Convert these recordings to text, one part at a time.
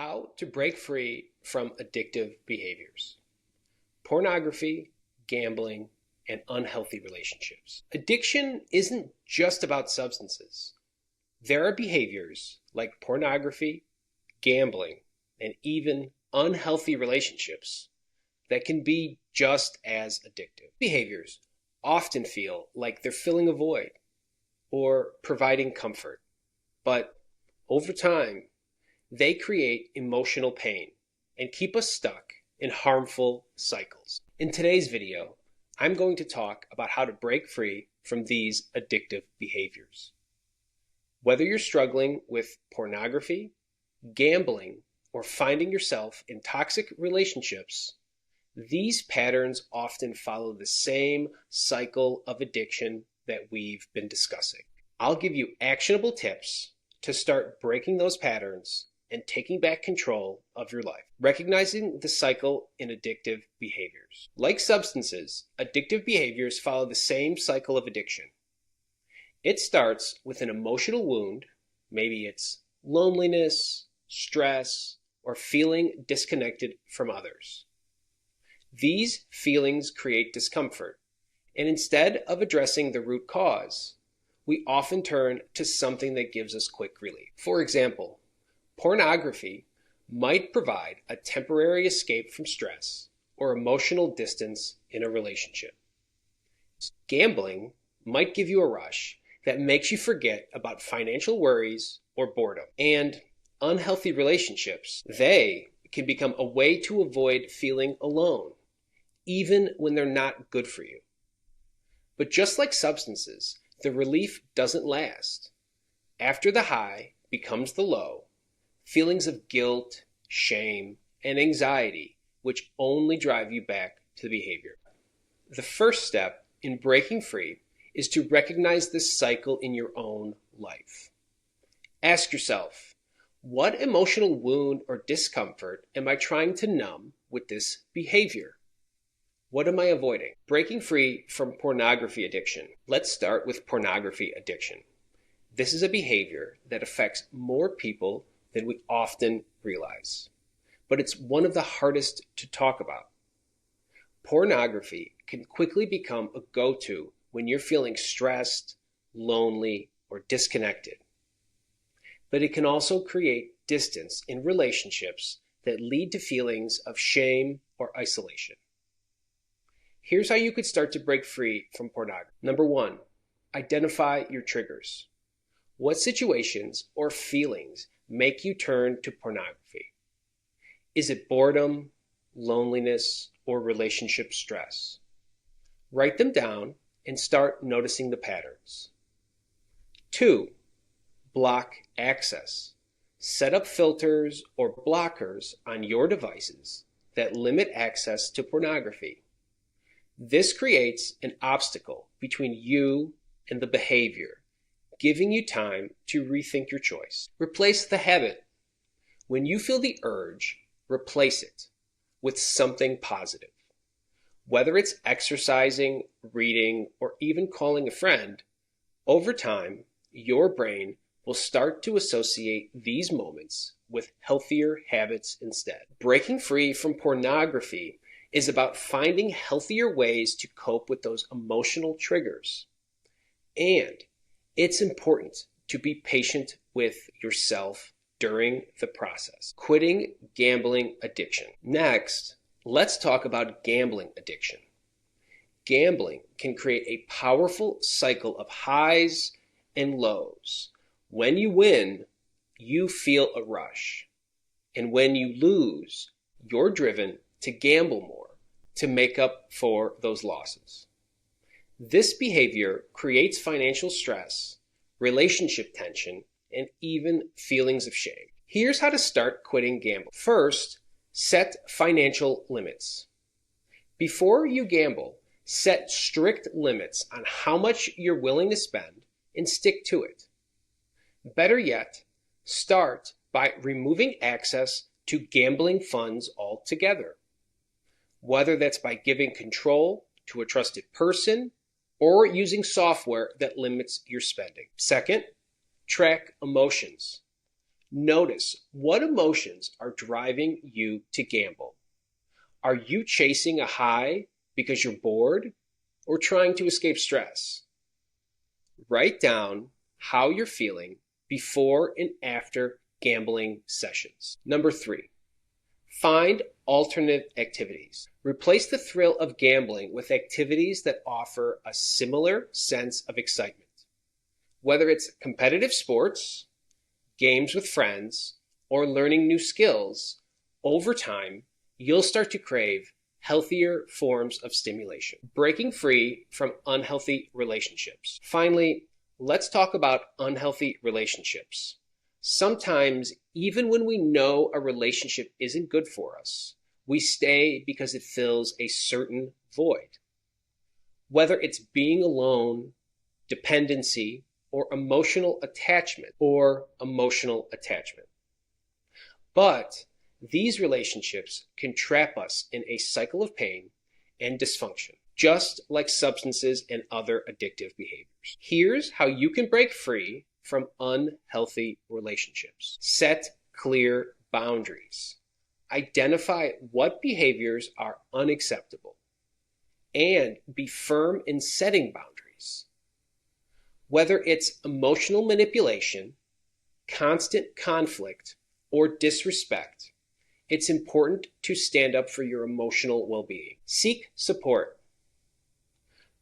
How to break free from addictive behaviors: pornography, gambling, and unhealthy relationships. Addiction isn't just about substances. There are behaviors like pornography, gambling, and even unhealthy relationships that can be just as addictive. Behaviors often feel like they're filling a void or providing comfort, but over time, they create emotional pain and keep us stuck in harmful cycles. In today's video, I'm going to talk about how to break free from these addictive behaviors. Whether you're struggling with pornography, gambling, or finding yourself in toxic relationships, these patterns often follow the same cycle of addiction that we've been discussing. I'll give you actionable tips to start breaking those patterns and taking back control of your life. Recognizing the cycle in addictive behaviors. Like substances, addictive behaviors follow the same cycle of addiction. It starts with an emotional wound. Maybe it's loneliness, stress, or feeling disconnected from others. These feelings create discomfort, and instead of addressing the root cause, we often turn to something that gives us quick relief. For example, pornography might provide a temporary escape from stress or emotional distance in a relationship. Gambling might give you a rush that makes you forget about financial worries or boredom. And unhealthy relationships, they can become a way to avoid feeling alone, even when they're not good for you. But just like substances, the relief doesn't last. After the high becomes the low, feelings of guilt, shame, and anxiety, which only drive you back to the behavior. The first step in breaking free is to recognize this cycle in your own life. Ask yourself, what emotional wound or discomfort am I trying to numb with this behavior? What am I avoiding? Breaking free from pornography addiction. Let's start with pornography addiction. This is a behavior that affects more people than we often realize, but it's one of the hardest to talk about. Pornography can quickly become a go-to when you're feeling stressed, lonely, or disconnected. But it can also create distance in relationships that lead to feelings of shame or isolation. Here's how you could start to break free from pornography. Number 1, identify your triggers. What situations or feelings make you turn to pornography? Is it boredom, loneliness, or relationship stress? Write them down and start noticing the patterns. 2, block access. Set up filters or blockers on your devices that limit access to pornography. This creates an obstacle between you and the behavior, giving you time to rethink your choice. Replace the habit. When you feel the urge, replace it with something positive. Whether it's exercising, reading, or even calling a friend, over time, your brain will start to associate these moments with healthier habits instead. Breaking free from pornography is about finding healthier ways to cope with those emotional triggers. And it's important to be patient with yourself during the process. Quitting gambling addiction. Next, let's talk about gambling addiction. Gambling can create a powerful cycle of highs and lows. When you win, you feel a rush. And when you lose, you're driven to gamble more to make up for those losses. This behavior creates financial stress, relationship tension, and even feelings of shame. Here's how to start quitting gambling. First, set financial limits. Before you gamble, set strict limits on how much you're willing to spend and stick to it. Better yet, start by removing access to gambling funds altogether. Whether that's by giving control to a trusted person or using software that limits your spending. Second, track emotions. Notice what emotions are driving you to gamble. Are you chasing a high because you're bored or trying to escape stress? Write down how you're feeling before and after gambling sessions. Number 3, find alternate activities. Replace the thrill of gambling with activities that offer a similar sense of excitement. Whether it's competitive sports, games with friends, or learning new skills, over time, you'll start to crave healthier forms of stimulation, breaking free from unhealthy relationships. Finally, let's talk about unhealthy relationships. Sometimes, even when we know a relationship isn't good for us, we stay because it fills a certain void. Whether it's being alone, dependency, or emotional attachment. But these relationships can trap us in a cycle of pain and dysfunction, just like substances and other addictive behaviors. Here's how you can break free from unhealthy relationships. Set clear boundaries. Identify what behaviors are unacceptable and be firm in setting boundaries. Whether it's emotional manipulation, constant conflict, or disrespect, it's important to stand up for your emotional well-being. Seek support.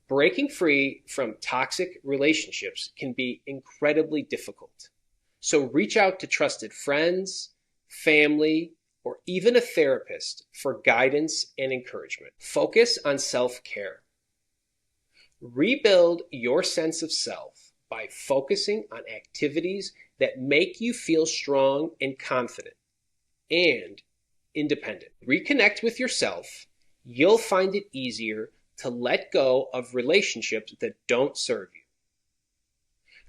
Breaking free from toxic relationships can be incredibly difficult. So reach out to trusted friends, family, or even a therapist for guidance and encouragement. Focus on self-care. Rebuild your sense of self by focusing on activities that make you feel strong and confident and independent. Reconnect with yourself. You'll find it easier to let go of relationships that don't serve you.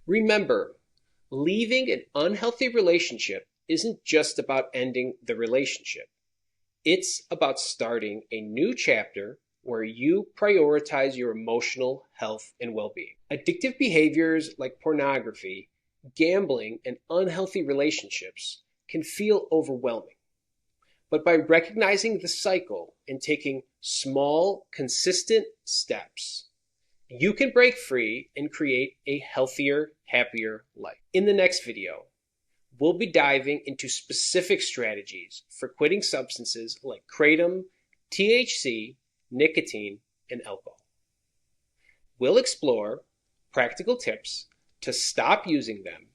Remember, leaving an unhealthy relationship isn't just about ending the relationship. It's about starting a new chapter where you prioritize your emotional health and well-being. Addictive behaviors like pornography, gambling, and unhealthy relationships can feel overwhelming. But by recognizing the cycle and taking small, consistent steps, you can break free and create a healthier, happier life. In the next video, we'll be diving into specific strategies for quitting substances like kratom, THC, nicotine, and alcohol. We'll explore practical tips to stop using them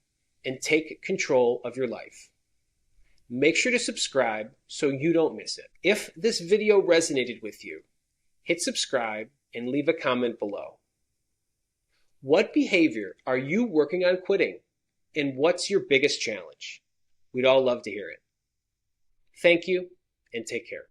and take control of your life. Make sure to subscribe so you don't miss it. If this video resonated with you, hit subscribe and leave a comment below. What behavior are you working on quitting? And what's your biggest challenge? We'd all love to hear it. Thank you and take care.